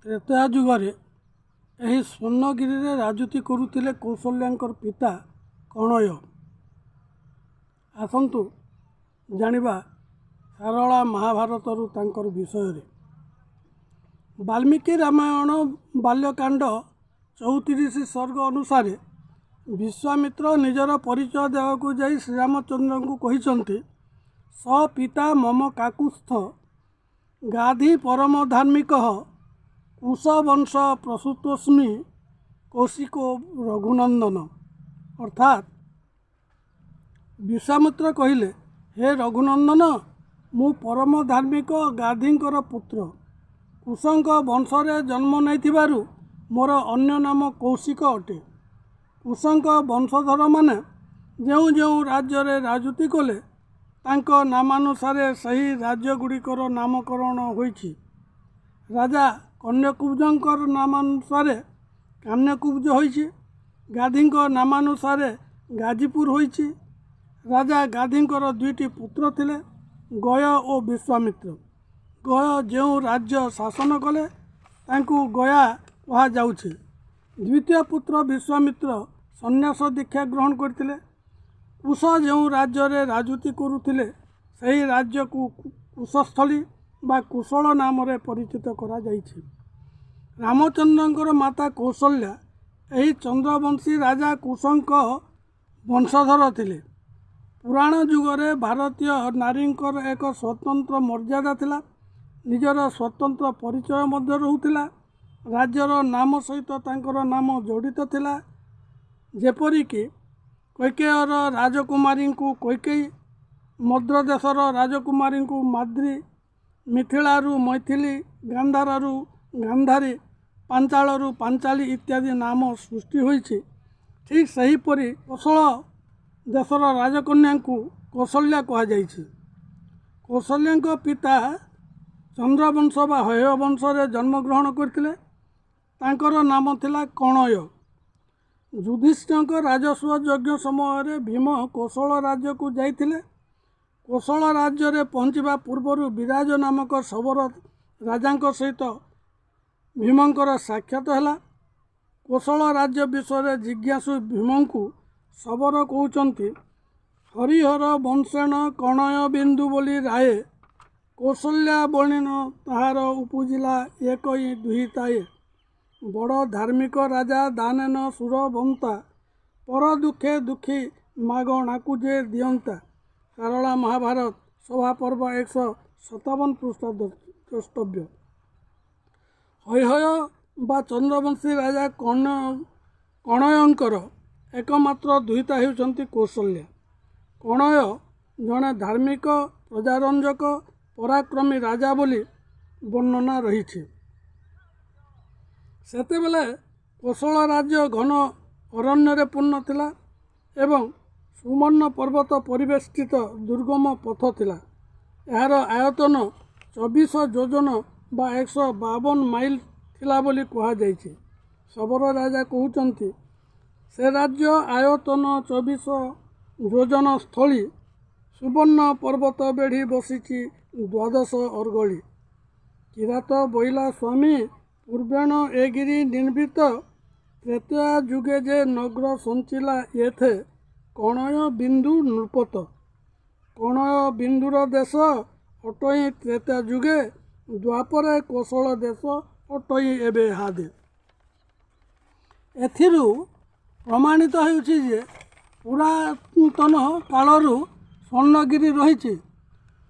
त्रेता जुगरे ଏହି ସ୍ୱର୍ଣ୍ଣଗିରିରେ ରାଜୁତି କରୁଥିଲେ କୌଶଲ୍ୟାଙ୍କର ପିତା କଣୟ। ଆସନ୍ତୁ ଜାଣିବା ସାରଳା ମହାଭାରତରୁ ତାଙ୍କର ବିଷୟରେ। ବାଲ୍ମୀକି ରାମାୟଣ ବାଲ୍ୟକାଣ୍ଡ 34 ସର୍ଗ ଅନୁସାରେ ବିଶ୍ୱାମିତ୍ର ନିଜର ପରିଚୟ ଦେବାକୁ ଯାଇ ଶ୍ରୀରାମଚନ୍ଦ୍ରଙ୍କୁ କହିଛନ୍ତି, ସ ପିତା ମମ କାକୁସ୍ଥ ଗାଧି ପରମ ଧାର୍ମିକ କୁଶବଂଶ ପ୍ରସୂତୋସ୍ମି କୌଶିକ ରଘୁନନ୍ଦନ। ଅର୍ଥାତ୍ ବିଶ୍ୱାମିତ୍ର କହିଲେ, ହେ ରଘୁନନ୍ଦନ, ମୁଁ ପରମ ଧାର୍ମିକ ଗାଧିଙ୍କର ପୁତ୍ର। କୁଶଙ୍କ ବଂଶରେ ଜନ୍ମ ନେଇଥିବାରୁ ମୋର ଅନ୍ୟ ନାମ କୌଶିକ ଅଟେ। କୁଶଙ୍କ ବଂଶଧରମାନେ ଯେଉଁ ଯେଉଁ ରାଜ୍ୟରେ ରାଜୁତି କଲେ ତାଙ୍କ ନାମାନୁସାରେ ସେହି ରାଜ୍ୟଗୁଡ଼ିକର ନାମକରଣ ହୋଇଛି। ରାଜା କନ୍ୟକୁବ୍ଜଙ୍କର ନାମାନୁସାରେ କାନ୍ୟକୁବ୍ଜ ହୋଇଛି। ଗାଧିଙ୍କ ନାମାନୁସାରେ ଗାଜିପୁର ହୋଇଛି। ରାଜା ଗାଧିଙ୍କର 2ଟି ପୁତ୍ର ଥିଲେ, ଗୟ ଓ ବିଶ୍ୱାମିତ୍ର। ଗୟ ଯେଉଁ ରାଜ୍ୟ ଶାସନ କଲେ ତାଙ୍କୁ ଗୟା କୁହାଯାଉଛି। ଦ୍ୱିତୀୟ ପୁତ୍ର ବିଶ୍ୱାମିତ୍ର ସନ୍ନ୍ୟାସ ଦୀକ୍ଷା ଗ୍ରହଣ କରିଥିଲେ। କୁଶ ଯେଉଁ ରାଜ୍ୟରେ ରାଜୁତି କରୁଥିଲେ ସେହି ରାଜ୍ୟକୁ କୁଶସ୍ଥଳୀ ବା କୁଶଳ ନାମରେ ପରିଚିତ କରାଯାଇଛି। ରାମଚନ୍ଦ୍ରଙ୍କର ମାତା କୌଶଲ୍ୟା ଏହି ଚନ୍ଦ୍ରବଂଶୀ ରାଜା କୁଶଙ୍କ ବଂଶଧର ଥିଲେ। ପୁରାଣ ଯୁଗରେ ଭାରତୀୟ ନାରୀଙ୍କର ଏକ ସ୍ୱତନ୍ତ୍ର ମର୍ଯ୍ୟାଦା ଥିଲା। ନିଜର ସ୍ୱତନ୍ତ୍ର ପରିଚୟ ମଧ୍ୟ ରହୁଥିଲା। ରାଜ୍ୟର ନାମ ସହିତ ତାଙ୍କର ନାମ ଜଡ଼ିତ ଥିଲା। ଯେପରିକି କୈକେୟର ରାଜକୁମାରୀଙ୍କୁ କୈକେୟୀ, ମଦ୍ର ଦେଶର ରାଜକୁମାରୀଙ୍କୁ ମାଦ୍ରୀ, ମିଥିଳାରୁ ମୈଥିଳୀ, ଗାନ୍ଧାରରୁ ଗାନ୍ଧାରୀ, ପାଞ୍ଚାଳରୁ ପାଞ୍ଚାଳୀ ଇତ୍ୟାଦି ନାମ ସୃଷ୍ଟି ହୋଇଛି। ଠିକ୍ ସେହିପରି କୋଶଳ ଦେଶର ରାଜକନ୍ୟାଙ୍କୁ କୌଶଲ୍ୟା କୁହାଯାଇଛି। କୌଶଲ୍ୟାଙ୍କ ପିତା ଚନ୍ଦ୍ରବଂଶ ବା ହୟବଂଶରେ ଜନ୍ମଗ୍ରହଣ କରିଥିଲେ। ତାଙ୍କର ନାମ ଥିଲା କଣୟ। ଯୁଧିଷ୍ଠିରଙ୍କ ରାଜସ୍ୱ ଯଜ୍ଞ ସମୟରେ ଭୀମ କୋଶଳ ରାଜ୍ୟକୁ ଯାଇଥିଲେ। କୋଶଳ ରାଜ୍ୟରେ ପହଞ୍ଚିବା ପୂର୍ବରୁ ବିରାଜ ନାମକ ଶବର ରାଜାଙ୍କ ସହିତ ଭୀମଙ୍କର ସାକ୍ଷାତ ହେଲା। କୋଶଳ ରାଜ୍ୟ ବିଷୟରେ ଜିଜ୍ଞାସୁ ଭୀମଙ୍କୁ ଶବର କହୁଛନ୍ତି, ହରିହର ବଂଶେଣ କଣୟ ବିନ୍ଦୁ ବୋଲି ରାଏ, କୌଶଲ୍ୟା ବଣିନ ତାହାର ଉପୁଜିଲା ଏକଇ ଦୁହିତାଏ। ବଡ଼ ଧାର୍ମିକ ରାଜା ଦାନେନ ସୁରବନ୍ତା, ପର ଦୁଃଖେ ଦୁଃଖୀ ମାଗଣାକୁ ଯେ ଦିଅନ୍ତା। ସାରଳା ମହାଭାରତ ସଭା ପର୍ବ 157 ପୃଷ୍ଠା ଦ୍ରଷ୍ଟବ୍ୟ। ହୈହୟ ବା ଚନ୍ଦ୍ରବଂଶୀ ରାଜା କଣୟଙ୍କର ଏକମାତ୍ର ଦୁହିତା ହେଉଛନ୍ତି କୌଶଲ୍ୟା। କଣୟ ଜଣେ ଧାର୍ମିକ, ପ୍ରଜାରଞ୍ଜକ, ପରାକ୍ରମୀ ରାଜା ବୋଲି ବର୍ଣ୍ଣନା ରହିଛି। ସେତେବେଳେ କୋଶଳ ରାଜ୍ୟ ଘନ ଅରଣ୍ୟରେ ପୂର୍ଣ୍ଣ ଥିଲା ଏବଂ ସୁବର୍ଣ୍ଣ ପର୍ବତ ପରିବେଷ୍ଟିତ ଦୁର୍ଗମ ପଥ ଥିଲା। ଏହାର ଆୟତନ 24 ଯୋଜନ ବା 152 ମାଇଲ ଥିଲା ବୋଲି କୁହାଯାଇଛି। ଶବର ରାଜା କହୁଛନ୍ତି, ସେ ରାଜ୍ୟ ଆୟତନ 24 ଯୋଜନ ସ୍ଥଳୀ, ସୁବର୍ଣ୍ଣ ପର୍ବତ ବେଢ଼ି ବସିଛି 12 ଅର୍ଗଳି। କିରାତ ବଇଲା ସ୍ୱାମୀ ପୂର୍ବେଣ ଏ ଗିରି ନିର୍ବିତ, ତ୍ରେତୟା ଯୁଗେ ଯେ ନଗ୍ର ସଞ୍ଚିଲା ଏଥେ, କଣୟ ବିନ୍ଦୁ ନୃପତ। କଣୟ ବିନ୍ଦୁର ଦେଶ ଅଟଇ ତ୍ରେତା ଯୁଗେ, ଦ୍ୱାପରେ କୋଶଳ ଦେଶ ଅଟଇ ଏବେ ହାଦେ। ଏଥିରୁ ପ୍ରମାଣିତ ହେଉଛି ଯେ ପୁରାତନ କାଳରୁ ସ୍ୱର୍ଣ୍ଣଗିରି ରହିଛି।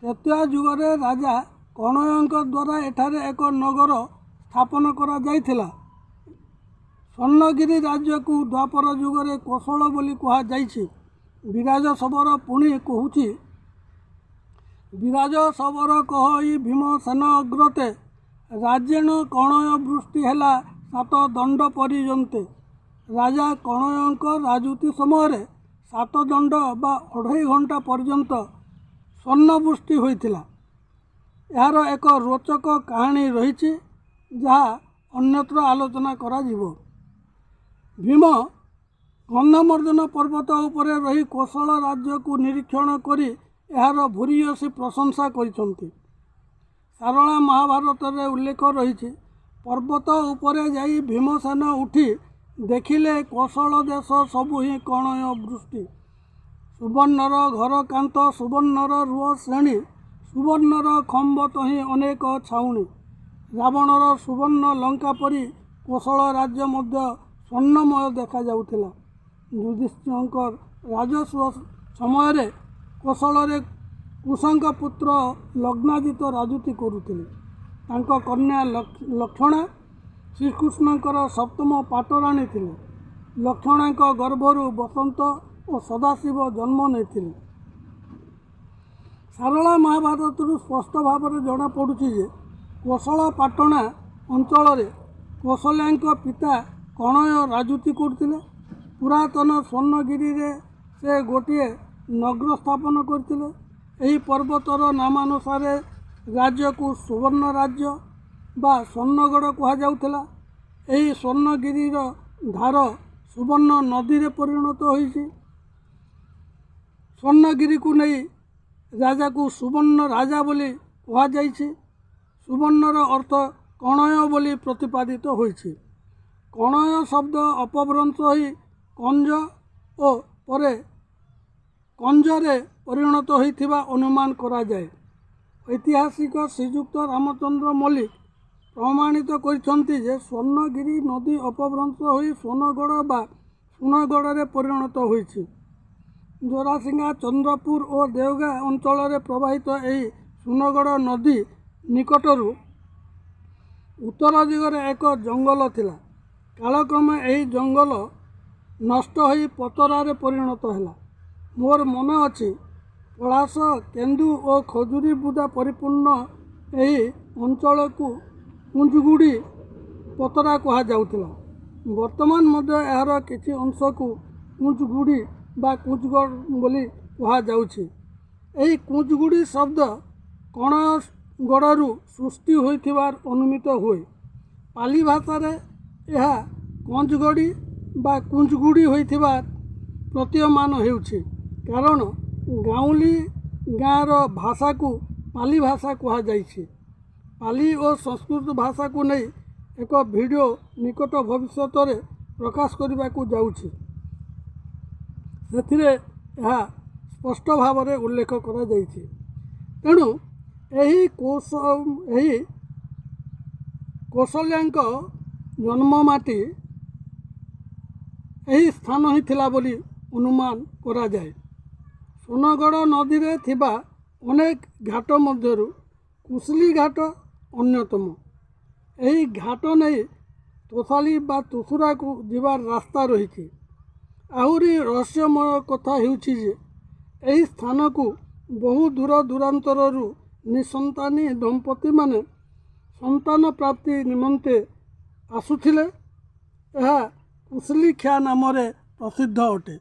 ତ୍ରେତୟା ଯୁଗରେ ରାଜା କଣୟଙ୍କ ଦ୍ୱାରା ଏଠାରେ ଏକ ନଗର ସ୍ଥାପନ କରାଯାଇଥିଲା। ସ୍ୱର୍ଣ୍ଣଗିରି ରାଜ୍ୟକୁ ଦ୍ୱାପର ଯୁଗରେ କୋଶଳ ବୋଲି କୁହାଯାଇଛି। ବିରାଜ ଶବର ପୁଣି କହୁଛି, ବିରାଜ ଶବର କହଇ ଭୀମ ସେନ ଅଗ୍ରତେ, ରାଜ୍ୟେଣ କଣୟ ବୃଷ୍ଟି ହେଲା 7 ଦଣ୍ଡ ପରିଜନ୍ତେ। ରାଜା କଣୟଙ୍କ ରାଜୁତି ସମୟରେ 7 ଦଣ୍ଡ ବା 2.5 ଘଣ୍ଟା ପର୍ଯ୍ୟନ୍ତ ସ୍ୱର୍ଣ୍ଣବୃଷ୍ଟି ହୋଇଥିଲା। ଏହାର ଏକ ରୋଚକ କାହାଣୀ ରହିଛି ଯାହା ଅନ୍ୟତ୍ର ଆଲୋଚନା କରାଯିବ। ଭୀମ ଗନ୍ଧମର୍ଦ୍ଦନ ପର୍ବତ ଉପରେ ରହି କୋଶଳ ରାଜ୍ୟକୁ ନିରୀକ୍ଷଣ କରି ଏହାର ଭୂରିୟସୀ ପ୍ରଶଂସା କରିଛନ୍ତି। ସାରଳା ମହାଭାରତରେ ଉଲ୍ଲେଖ ରହିଛି, पर्वत उपरे जाई भीमसेन उठी देखिले कौशल देश सबु ही कणय वृष्टि। सुवर्णर घर कांत सुवर्णर रुह श्रेणी सुवर्णर खम्ब तही अनेक छाउणी। रावणर सुवर्ण लंका परी कौशल राज्य मध्य स्वर्णमय देखा जाउथिला। युधिष्ठिरंकर राजस्व समय कौशल कुशंक पुत्र लग्नाजित राजुति करुथिले। तांको कन्या लक्षणा श्रीकृष्णंकर सप्तम पाटराणी थिले। लक्षणांक गर्भरू बसंत और सदाशिव जन्म नहीं। सारला महाभारत स्पष्ट भाव में जना पड़ुछि जे कौशल पाटणा अंचल कौशल्या पिता कणय राजुति करथिले। पुरातन स्वर्णगिरी रे से गोटे नगर स्थापन करथिले। एही पर्वतर नामानुसार राज्य को सुवर्ण राज्य बा स्वर्णगढ़ कहा जाउथिला। एही स्वर्णगिरी धार सुवर्ण नदी रे परिणत होइछि। स्वर्णगिरी को नहीं राजा को सुवर्ण राजा बोली कहा जाइछि। सुवर्णर अर्थ कणय बोली प्रतिपादित होइछि। कणय शब्द अपभ्रंश होई कंज और परे कंजरे परिणत होइथिबा अनुमान करा जाए। ऐतिहासिक श्रीजुक्त रामचंद्र मल्लिक प्रमाणित करिसंति जे स्वर्णगिरी नदी अपभ्रंश होई सोनगढ़ बा सुनगढ़ परिणत होइछि। जोरासिंगा चंद्रपुर और देवगाँ अंचल प्रवाहित यही सुनगढ़ नदी निकटरू उत्तर दिगरे एक जंगल थिला। कालक्रमे यही जंगल नष्ट होई पतरारे परिणत हैला। मोर मन अछि पलाश केन्दु और खजुरी बुदा परिपूर्ण यही अंचल को कुंजगुड़ी पतरा कहा जाउथिला। वर्तमान मध्य यार किछि अंश को कुंजगुड़ी बा कुंजगढ़ बोली कहा जाउछि। एही कुंजगुड़ी शब्द कणयगढ़रू सृष्टि होइथिबार अनुमित हुए। पाली भाषा रे यह कंजगड़ी बा कुंजगुड़ी होइथिबार प्रतीयमान हेउछि। कारण गाउली गाँर भाषा को पाली भाषा कहा जाइछि। पाली और संस्कृत भाषा को नहीं एक वीडियो निकट भविष्यत प्रकाश करने को जाउछि। से स्पष्ट भाव में उल्लेख करा जाइछि। तेणु यही कौशल्या जन्ममाटी यही स्थान ही थिला बोली अनुमान करा जाए। सोनगढ़ नदी रे थिबा अनेक घाट मध्यरु कुशली घाट अन्यतम। यही घाट नहीं तोसाली बा तुसुरा को जीवार रास्ता रही। आहुरी रहस्यमय कथा हेउछि जे एही स्थान को बहु दूर दूरांतररू निसंतानी दंपति माने संतान प्राप्ति निमंते आसुथिले। यह कुशलीख्या नाम प्रसिद्ध अटे।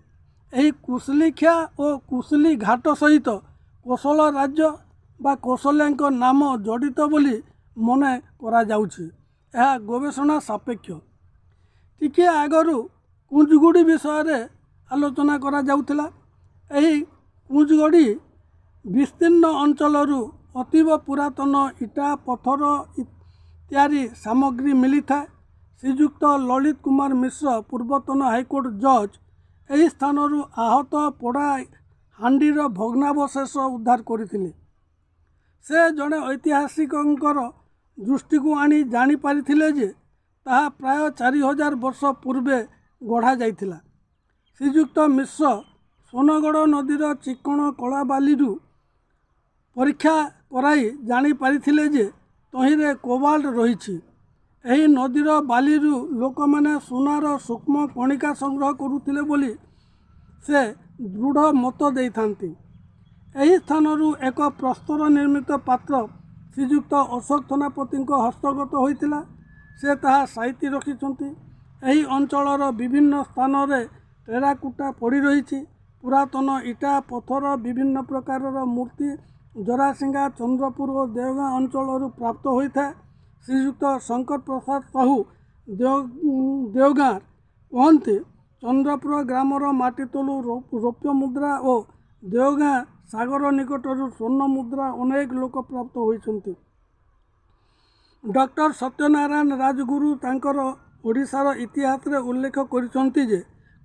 यही कुशलीख्या और कुशली घाट सहित कौशल राज्य बा कौशल्या नाम जड़ित बोली मने करा जाउछि। यह गवेषणा सापेक्ष। टिके आगरू कुंजगुड़ी विषय आलोचना करा जाउथिला। एही कुंजगुड़ी विस्तीर्ण अंचलरू अतीव पुरातन इटा पत्थर इत्यादि सामग्री मिली था। श्रीजुक्त ललित कुमार मिश्र पूर्वतन हाईकोर्ट जज यही स्थानरू आहत पोड़ा हांडीर भग्नावशेष उद्धार करथिले। से जड़े ऐतिहासिकंकर दृष्टि को आनी जानी पारिथिले जे ताहा प्राय 4000 वर्ष पूर्वे गढ़ा जाइथिला। श्रीजुक्त मिश्र सोनगढ़ नदीर चिकण कला बालीरू परीक्षा कराई जानी पारिथिले जे तहिरे कोबाल्ट रहिछि। एही नदीर बालीरू लोक माने सोनार सूक्ष्म कणिका संग्रह करुथिले बोली से दृढ़ मत देइथांती। एही स्थानरू एक प्रस्तर निर्मित पात्र श्रीजुक्त अशोक थनापति हस्तगत होइतिला। से ताहा साइती रखिछंती। एही अंचलर विभिन्न स्थान रे टेराकुटा पड़ी रही। पुरातन इटा पत्थर विभिन्न प्रकारर मूर्ति जरासिंगा चंद्रपुर और देवगाँ अंचल प्राप्त होता है। श्रीजुक्त शंकर प्रसाद साहू देवगाँ कहते चंद्रपुर ग्रामर माटी तलु रौप्य मुद्रा और देवगाँ सागर निकटर स्वर्ण मुद्रा अनेक लोक प्राप्त होती। ଡକ୍ଟର ସତ୍ୟନାରାୟଣ ରାଜଗୁରୁ ତାଙ୍କର ଓଡ଼ିଶାର ଇତିହାସରେ ଉଲ୍ଲେଖ କରିଛନ୍ତି ଯେ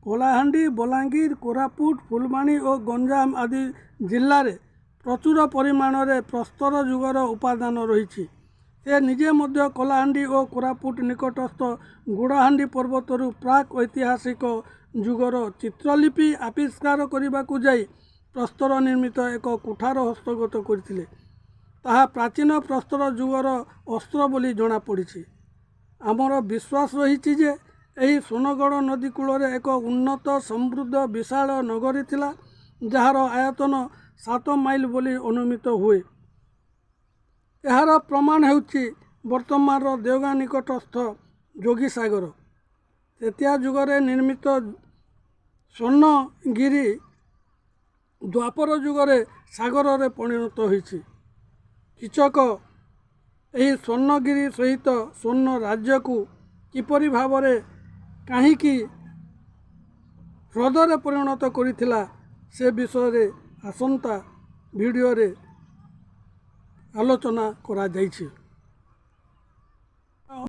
କଳାହାଣ୍ଡି, ବଲାଙ୍ଗୀର, କୋରାପୁଟ, ଫୁଲବାଣୀ ଓ ଗଞ୍ଜାମ ଆଦି ଜିଲ୍ଲାରେ ପ୍ରଚୁର ପରିମାଣରେ ପ୍ରସ୍ତର ଯୁଗର ଉପାଦାନ ରହିଛି। ସେ ନିଜେ ମଧ୍ୟ କଳାହାଣ୍ଡି ଓ କୋରାପୁଟ ନିକଟସ୍ଥ ଗୁଡ଼ହାଣ୍ଡି ପର୍ବତରୁ ପ୍ରାକ୍ ଐତିହାସିକ ଯୁଗର ଚିତ୍ରଲିପି ଆବିଷ୍କାର କରିବାକୁ ଯାଇ ପ୍ରସ୍ତର ନିର୍ମିତ ଏକ କୁଠାର ହସ୍ତଗତ କରିଥିଲେ। ତାହା ପ୍ରାଚୀନ ପ୍ରସ୍ତର ଯୁଗର ଅସ୍ତ୍ର ବୋଲି ଜଣାପଡ଼ିଛି। ଆମର ବିଶ୍ୱାସ ରହିଛି ଯେ ଏହି ସୋନଗଡ଼ ନଦୀ କୂଳରେ ଏକ ଉନ୍ନତ, ସମୃଦ୍ଧ, ବିଶାଳ ନଗରୀ ଥିଲା, ଯାହାର ଆୟତନ 7 ମାଇଲ ବୋଲି ଅନୁମିତ ହୁଏ। ଏହାର ପ୍ରମାଣ ହେଉଛି ବର୍ତ୍ତମାନର ଦେଓଗାଁ ନିକଟସ୍ଥ ଯୋଗୀସାଗର। ତ୍ରେତୟା ଯୁଗରେ ନିର୍ମିତ ସ୍ୱର୍ଣ୍ଣଗିରି ଦ୍ୱାପର ଯୁଗରେ ସାଗରରେ ପରିଣତ ହୋଇଛି। କୀଚକ ଏହି ସ୍ୱର୍ଣ୍ଣଗିରି ସହିତ ସ୍ୱର୍ଣ୍ଣ ରାଜ୍ୟକୁ କିପରି ଭାବରେ କାହିଁକି ହ୍ରଦରେ ପରିଣତ କରିଥିଲା ସେ ବିଷୟରେ ଆସନ୍ତା ଭିଡ଼ିଓରେ ଆଲୋଚନା କରାଯାଇଛି।